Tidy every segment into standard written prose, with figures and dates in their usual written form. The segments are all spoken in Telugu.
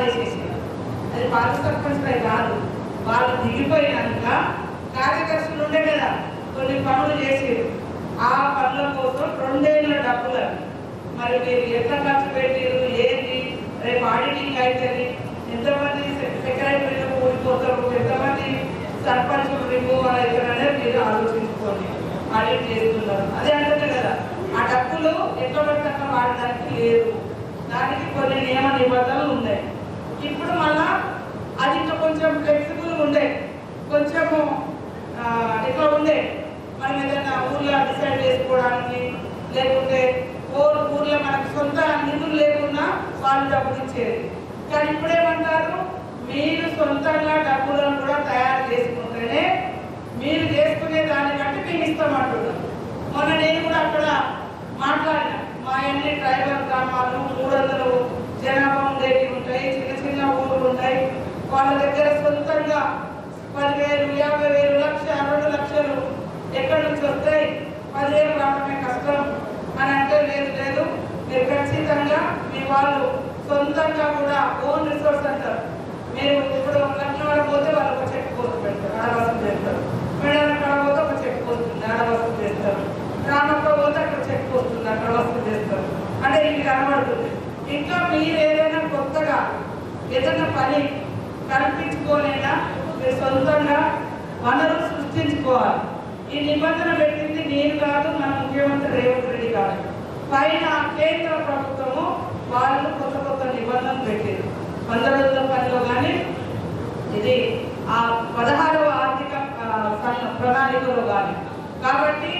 చేసేసారు. అది పాత సర్పంచ్లే కాదు, వాళ్ళు దిగిపోయినాక కార్యదర్శులు ఉండే కదా కొన్ని పనులు చేసేది, ఆ పనుల కోసం 2 ఏళ్ళ డబ్బులు. మరి మీరు ఎట్లా ఖర్చు పెట్టారు ఏంటి, రేపు ఆడిటింగ్ అవుతుంది, ఎంతమంది సెక్రటరీలు ఊడిపోతారు, ఎంతమంది సర్పంచులు రిమూవ్ అవుతారనే మీరు ఆలోచించుకోండి. ఆడిట్ చేస్తున్నారు అదే అంటే కదా, ఆ డబ్బులు ఎట్లా పడితే అట్లా వాడడానికి లేదు, దానికి కొన్ని నియమ నిబంధనలు ఉన్నాయి. ఇప్పుడు మళ్ళా అది ఇంకా కొంచెం ఫ్లెక్సిబుల్గా ఉండే, కొంచెము ఇట్లా ఉండే, మనం ఏదైనా ఊర్లో డిసైడ్ చేసుకోవడానికి, లేకుంటే ఊర్లో మనకు సొంత నిధులు లేకున్నా వాళ్ళు డబ్బులు ఇచ్చేది. కానీ ఇప్పుడేమంటారు, మీరు సొంతంగా డబ్బులను కూడా తయారు చేసుకుంటేనే మీరు చేసుకునే దాన్ని బట్టి మేము ఇస్తామంటున్నాం. మొన్న నేను కూడా అక్కడ మాట్లాడినా, మా అన్ని ట్రైబల్ గ్రామాలు 300 జనాభా ఉండేవి ఉంటాయి, చిన్న చిన్న ఊళ్ళు ఉంటాయి, వాళ్ళ దగ్గర సొంతంగా 10,000, 50,000, 1,00,000, 2 లక్షలు ఎక్కడి నుంచి వస్తాయి, 10,000 రావడమే కష్టం అని అంటే, లేదు మీరు ఖచ్చితంగా మీ వాళ్ళు సొంతంగా కూడా ఓన్ రిసోర్స్ అంటారు. మీరు ఇప్పుడు లక్నవరం పోతే వాళ్ళు ఒక చెక్ పోస్ట్ పెడతారు, ఆడవాసం చేస్తారు, మేడం కాడ పోతే ఒక చెక్ పోస్ట్ ఉంది, ఆడవాసం చేస్తారు, రామక్క పోతే అక్కడ చెక్ పోస్ట్ ఉంది, అక్కడ వసూలు చేస్తారు. అంటే ఇది కనబడుతుంది. ఇంకా మీరు ఏదైనా కొత్తగా ఏదైనా పని కల్పించుకోలేనా మీరు సొంతంగా వనరులు సృష్టించుకోవాలి. ఈ నిబంధన పెట్టింది నేను కాదు, మన ముఖ్యమంత్రి రేవంత్ రెడ్డి కాదు, పైన కేంద్ర ప్రభుత్వము వాళ్ళు కొత్త నిబంధనలు పెట్టారు 100 రోజుల పనిలో. కానీ ఇది ఆ 16వ ఆర్థిక ప్రణాళికలో కానీ, కాబట్టి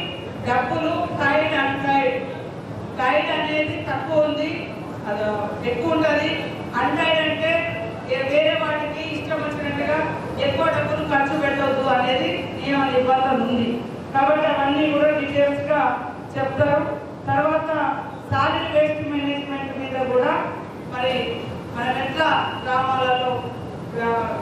డబ్బులు టైడ్ అన్టైడ్, టైడ్ అనేది తక్కువ ఉంది, అది ఎక్కువ ఉంటుంది. అన్టైడ్ అంటే వేరే వాటికి ఇష్టం వచ్చినట్టుగా ఎక్కువ డబ్బులు ఖర్చు పెట్టవద్దు అనేది నియమ నిబంధన ఉంది. కాబట్టి అవన్నీ కూడా డీటెయిల్స్గా చెప్తారు. తర్వాత సాలిడ్ వేస్ట్ మేనేజ్మెంట్ మీద కూడా మరి మనం ఎట్లా గ్రామాలలో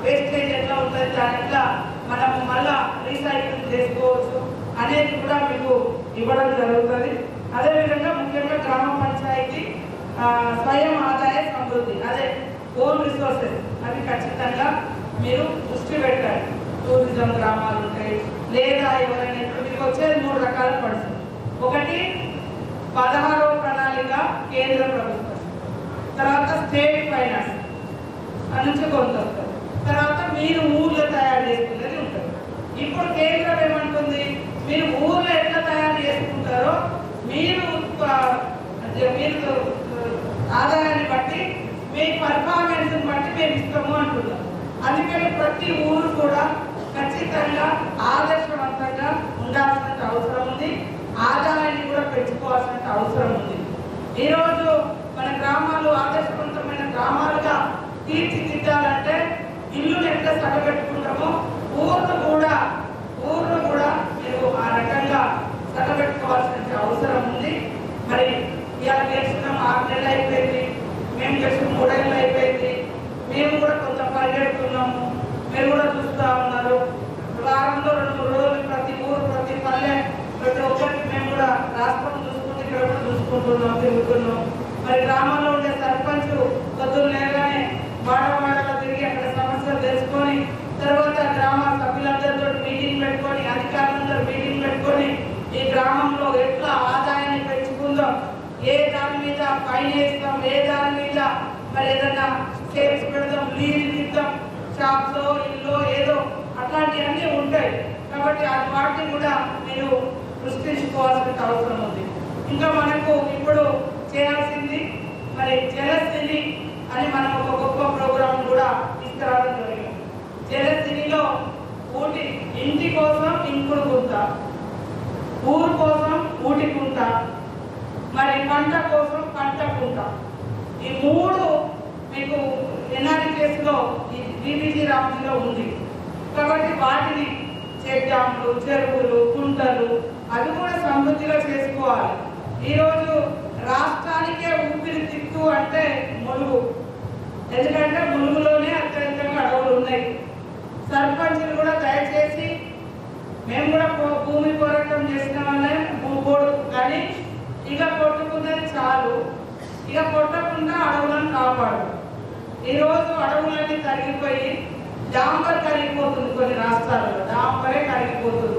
వేస్టేజ్ ఎట్లా ఉంటుంది, దాని ఎట్లా మనము మళ్ళా రీసైక్లింగ్ చేసుకోవచ్చు అనేది కూడా మీకు ఇవ్వడం జరుగుతుంది. అదేవిధంగా ముఖ్యంగా గ్రామ పంచాయతీ స్వయం ఆదాయ సమృద్ధి, అదే ఓన్ రిసోర్సెస్, అవి ఖచ్చితంగా మీరు దృష్టి పెట్టాలి. టూరిజం గ్రామాలు ఉంటాయి, లేదా ఎవరైనా ఇప్పుడు మీకు వచ్చేది 3 రకాల ఫండ్స్. ఒకటి 16వ ప్రణాళిక కేంద్ర ప్రభుత్వం, తర్వాత స్టేట్ ఫైనాన్స్ నుంచి కొంత వస్తుంది, తర్వాత మీరు ఊర్లో తయారు చేసుకునేది ఉంటుంది. ఇప్పుడు కేంద్రం ఏమంటుంది, మీరు ఊర్లో ఎట్లా తయారు చేసుకుంటారో మీరు ఆదాయాన్ని బట్టి మీ పర్ఫార్మెన్స్ బట్టి మేము ఇస్తాము అంటున్నాం. అందుకని ప్రతి ఊరు కూడా ఖచ్చితంగా ఆదర్శవంతంగా ఉండాల్సిన అవసరం ఉంది, ఆదాయాన్ని కూడా పెంచుకోవాల్సిన అవసరం ఉంది. ఈరోజు మన గ్రామాలు ఆదర్శవంతమైన గ్రామాలుగా తీర్చిదిద్దాలంటే ఇల్లును ఎట్లా సగబెట్టుకుంటామో ఊర్ను కూడా మీరు ఆ రకంగా సగబెట్టుకోవాల్సిన అవసరం ఉంది. మరి ఇలా గెలిచినాం 6 నెలలు అయిపోయింది, మేము గెలిచిన 3 ఏళ్ళు అయిపోయింది, మేము కూడా కొంత పరిగెడుతున్నాము, మీరు కూడా చూస్తూ ఉన్నారు. వారంలో 2-3 రోజులు ప్రతి ఊరు ప్రతి పల్లె ప్రతి ఒక్కరికి మేము కూడా రాష్ట్రం చూసుకుంటూ ఇక్కడ కూడా చూసుకుంటున్నాం, తిరుగుతున్నాం. మరి గ్రామంలో ఉండే సర్పంచ్ పొద్దున్నేగానే వాడవాడలో తిరిగి అక్కడ సమస్యలు తెలుసుకొని, తర్వాత గ్రామ సభ్యులందరితో మీటింగ్ పెట్టుకొని, అధికారులందరూ మీటింగ్ పెట్టుకొని ఈ గ్రామంలో ఎట్లా ఆదాయాన్ని పెంచుకుందాం, ఏ దాని మీద ఫైన్ వేస్తాం, ఏ దాని మీద మరి ఏదైనా సేల్స్ పెడదాం, లీజులు ఇద్దాం, షాప్లో ఇల్లు ఏదో అట్లాంటివన్నీ ఉంటాయి. కాబట్టి వాటిని కూడా మీరు సృష్టించుకోవాల్సిన అవసరం ఉంది. ఇంకా మనకు ఇప్పుడు చేయాల్సింది మరి జలసిరి అని మనం ఒక గొప్ప ప్రోగ్రాం కూడా తీసుకురావడం జరిగింది. జలసిరిలో ఊటి ఇంటి కోసం ఇంకుడు గుంత, ఊరు కోసం ఊటి కుంట, మరి పంట కోసం పంట కుంట, ఈ 3 మీకు ఎన్ఆర్ఈకేస్లో ఈ బీబీజీ రామ్జీలో ఉంది. కాబట్టి వాటిని చెక్ డ్యామ్లు, చెరువులు, కుంటలు అవి కూడా సమృద్ధిగా చేసుకోవాలి. ఈరోజు రాష్ట్రానికే ఊపిరితిత్తు అంటే ములుగు, ఎందుకంటే ములుగులోనే అత్యధికంగా అడవులు ఉన్నాయి. సర్పంచులు కూడా దయచేసి, మేము కూడా భూమి పోరాటం చేసిన వాళ్ళే భూపోడు, కానీ ఇక కొట్టుకున్నది చాలు, ఇక కొట్టకుండా అడవులను కాపాడు. ఈరోజు అడవులన్నీ తరిగిపోయి డాంబర్ కరిగిపోతుంది, కొన్ని రాష్ట్రాల్లో డాంబరే కరిగిపోతుంది.